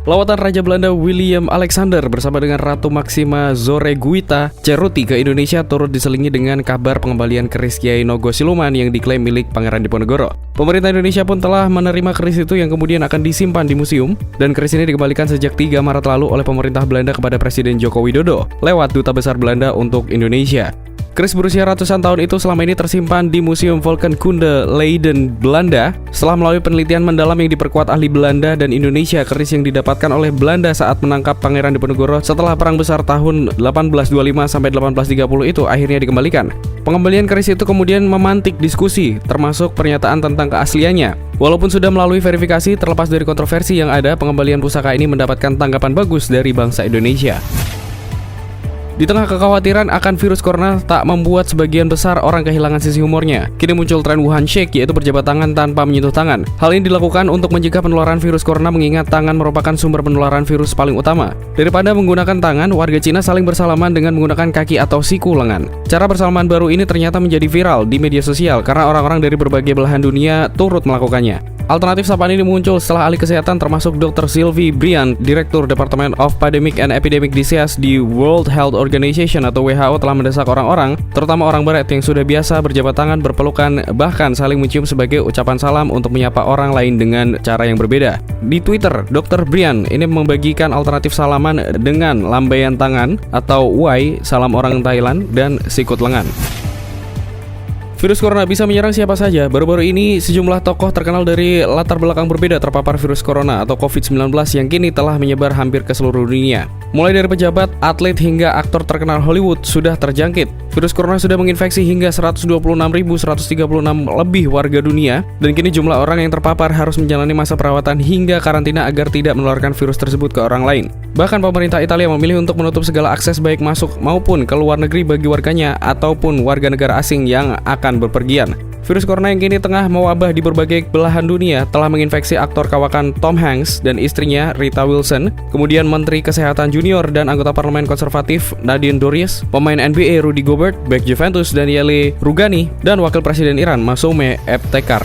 Lawatan Raja Belanda Willem Alexander bersama dengan Ratu Maxima Zorreguita Ceruti ke Indonesia turut diselingi dengan kabar pengembalian keris Kyai Nogo Siluman yang diklaim milik Pangeran Diponegoro. Pemerintah Indonesia pun telah menerima keris itu yang kemudian akan disimpan di museum, dan keris ini dikembalikan sejak 3 Maret lalu oleh pemerintah Belanda kepada Presiden Joko Widodo lewat Duta Besar Belanda untuk Indonesia. Keris berusia ratusan tahun itu selama ini tersimpan di Museum Volkenkunde Leiden, Belanda. Setelah melalui penelitian mendalam yang diperkuat ahli Belanda dan Indonesia, keris yang didapatkan oleh Belanda saat menangkap Pangeran Diponegoro setelah Perang Besar tahun 1825 sampai 1830 itu akhirnya dikembalikan. Pengembalian keris itu kemudian memantik diskusi, termasuk pernyataan tentang keasliannya. Walaupun sudah melalui verifikasi, terlepas dari kontroversi yang ada, pengembalian pusaka ini mendapatkan tanggapan bagus dari bangsa Indonesia. Di tengah kekhawatiran akan virus corona tak membuat sebagian besar orang kehilangan sisi humornya, kini muncul tren Wuhan Shake, yaitu berjabat tangan tanpa menyentuh tangan. Hal ini dilakukan untuk mencegah penularan virus corona, mengingat tangan merupakan sumber penularan virus paling utama. Daripada menggunakan tangan, warga Cina saling bersalaman dengan menggunakan kaki atau siku lengan. Cara bersalaman baru ini ternyata menjadi viral di media sosial karena orang-orang dari berbagai belahan dunia turut melakukannya. Alternatif sapaan ini muncul setelah ahli kesehatan termasuk Dr. Sylvie Briand, Direktur Departemen of Pandemic and Epidemic Disease di World Health Organization atau WHO, telah mendesak orang-orang, terutama orang barat yang sudah biasa berjabat tangan, berpelukan, bahkan saling mencium sebagai ucapan salam untuk menyapa orang lain dengan cara yang berbeda. Di Twitter, Dr. Briand ini membagikan alternatif salaman dengan lambaian tangan atau wai, salam orang Thailand, dan sikut lengan. Virus corona bisa menyerang siapa saja. Baru-baru ini sejumlah tokoh terkenal dari latar belakang berbeda terpapar virus corona atau COVID-19 yang kini telah menyebar hampir ke seluruh dunia. Mulai dari pejabat, atlet, hingga aktor terkenal Hollywood sudah terjangkit. Virus corona sudah menginfeksi hingga 126.136 lebih warga dunia, dan kini jumlah orang yang terpapar harus menjalani masa perawatan hingga karantina agar tidak menularkan virus tersebut ke orang lain. Bahkan pemerintah Italia memilih untuk menutup segala akses baik masuk maupun ke luar negeri bagi warganya ataupun warga negara asing yang akan berpergian. Virus corona yang kini tengah mewabah di berbagai belahan dunia telah menginfeksi aktor kawakan Tom Hanks dan istrinya Rita Wilson, kemudian Menteri Kesehatan Junior dan anggota Parlemen Konservatif Nadine Dorries, pemain NBA Rudy Gobert, bek Juventus Daniele Rugani, dan Wakil Presiden Iran Masoume Ebtekar.